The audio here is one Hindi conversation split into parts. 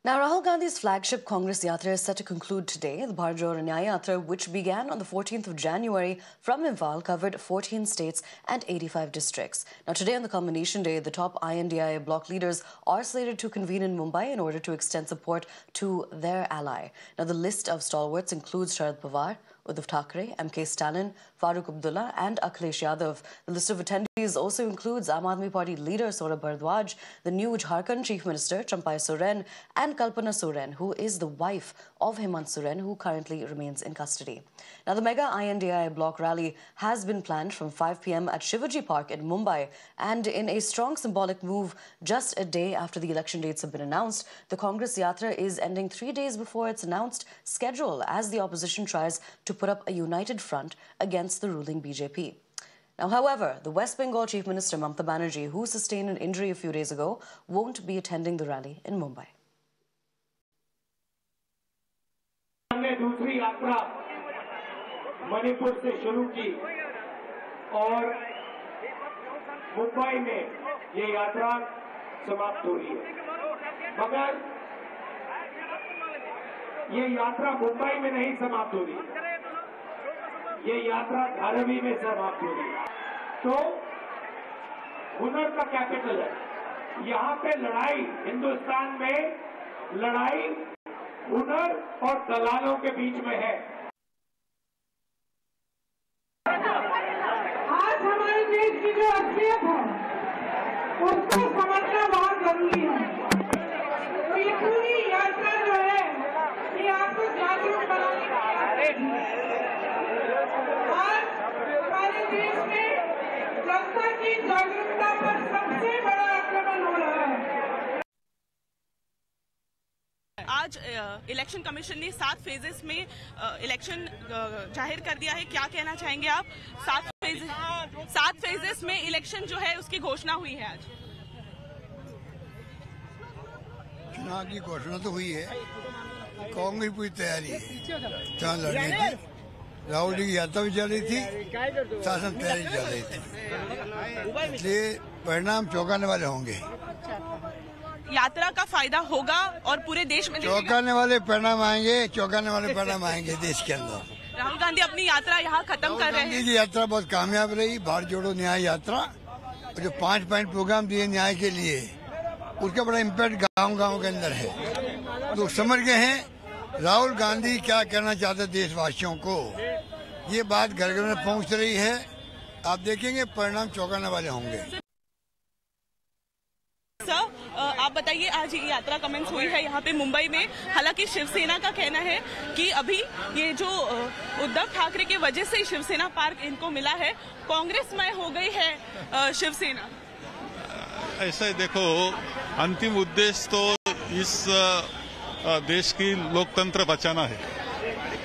Now, Rahul Gandhi's flagship Congress Yatra is set to conclude today. The Bharat Jodo Nyaya Yatra, which began on the 14th of January from Imphal, covered 14 states and 85 districts. Now, today on the culmination day, the top INDIA bloc leaders are slated to convene in Mumbai in order to extend support to their ally. Now, the list of stalwarts includes Sharad Pawar, Uddhav Thackeray, MK Stalin, Farooq Abdullah and Akhilesh Yadav. The list of attendees also includes Aam Aadmi Party leader Saurabh Bharadwaj, the new Jharkhand Chief Minister Champai Soren and Kalpana Soren, who is the wife of Hemant Soren, who currently remains in custody. Now, the mega INDIA bloc rally has been planned from 5 p.m. at Shivaji Park in Mumbai, and in a strong symbolic move just a day after the election dates have been announced, the Congress Yatra is ending 3 days before its announced schedule as the opposition tries to put up a united front against the ruling BJP. Now, however, the West Bengal Chief Minister Mamata Banerjee, who sustained an injury a few days ago, won't be attending the rally in Mumbai. हमने दूसरी यात्रा मणिपुर से शुरू की और मुंबई में ये यात्रा समाप्त हो रही है, मगर ये यात्रा मुंबई में नहीं समाप्त हो रही, ये यात्रा धारावी में समाप्त हो रही है। तो हुनर का कैपिटल है, यहाँ पे लड़ाई, हिंदुस्तान में लड़ाई हुनर और दलालों के बीच में है। आज हमारे देश की जो असलियत है उसको समझना बहुत जरूरी है। तो ये पूरी यात्रा जो है ये आपको जागरूक बनाने की आज हमारे देश में जनता की जागरूकता पर सबसे बड़ा आक्रमण हो रहा है। आज इलेक्शन कमीशन ने 7 फेजेस में इलेक्शन जाहिर कर दिया है। क्या कहना चाहेंगे आप? 7 फेजेस में इलेक्शन जो है उसकी घोषणा हुई है। आज चुनाव की घोषणा तो हुई है, कांग्रेस पूरी तैयारी है चुनाव लड़ने की। राहुल जी की यात्रा भी चल रही थी, शासन तैयारी चल रही थी, इसलिए परिणाम चौंकाने वाले होंगे। यात्रा का फायदा होगा और पूरे देश में चौंकाने वाले परिणाम आएंगे, चौंकाने वाले परिणाम आएंगे देश के अंदर। राहुल गांधी अपनी यात्रा यहाँ खत्म कर रहे हैं। गांधी की यात्रा बहुत कामयाब रही, भारत जोड़ो न्याय यात्रा, जो 5 पॉइंट प्रोग्राम दिए न्याय के लिए, उसका बड़ा इम्पैक्ट गांव-गांव के अंदर है। लोग समझ गए हैं राहुल गांधी क्या कहना चाहते देशवासियों को, ये बात घर घर में पहुंच रही है। आप देखेंगे परिणाम चौंकाने वाले होंगे। सर, आप बताइए, आज ये यात्रा कमेंस हुई है यहाँ पे मुंबई में। हालांकि शिवसेना का कहना है कि अभी ये जो उद्धव ठाकरे की वजह से शिवसेना पार्क इनको मिला है, कांग्रेसमय हो गई है शिवसेना। ऐसा देखो, अंतिम उद्देश्य तो इस देश की लोकतंत्र बचाना है।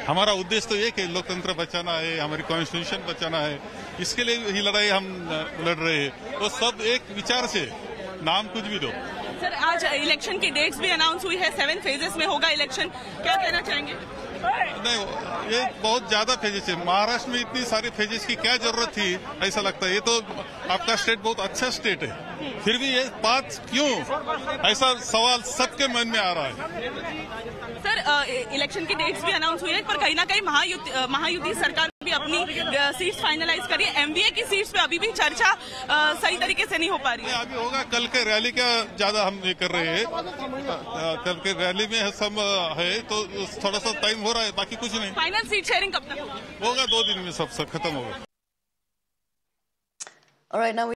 हमारा उद्देश्य तो ये कि लोकतंत्र बचाना है, हमारी कॉन्स्टिट्यूशन बचाना है। इसके लिए ही लड़ाई हम लड़ रहे हैं। वो सब एक विचार से, नाम कुछ भी दो। सर, आज इलेक्शन की डेट्स भी अनाउंस हुई है, 7 फेजेस में होगा इलेक्शन। क्या कहना चाहेंगे? नहीं, ये बहुत ज्यादा फेजेस है। महाराष्ट्र में इतनी सारी फेजेस की क्या जरूरत थी, ऐसा लगता है। ये तो आपका स्टेट बहुत अच्छा स्टेट है, फिर भी ये बात क्यों, ऐसा सवाल सबके मन में आ रहा है। सर, इलेक्शन की डेट्स भी अनाउंस हुई है, पर कहीं ना कहीं महायुति सरकार भी अपनी सीट्स फाइनलाइज करी है। एमवीए की सीट्स पे अभी भी चर्चा सही तरीके से नहीं हो पा रही है। अभी होगा, कल के रैली का ज्यादा हम ये कर रहे हैं। कल के रैली में सब है तो थोड़ा सा टाइम हो रहा है, बाकी कुछ नहीं। फाइनल सीट शेयरिंग कब तक होगा? 2 दिन में सब खत्म होगा। All right, now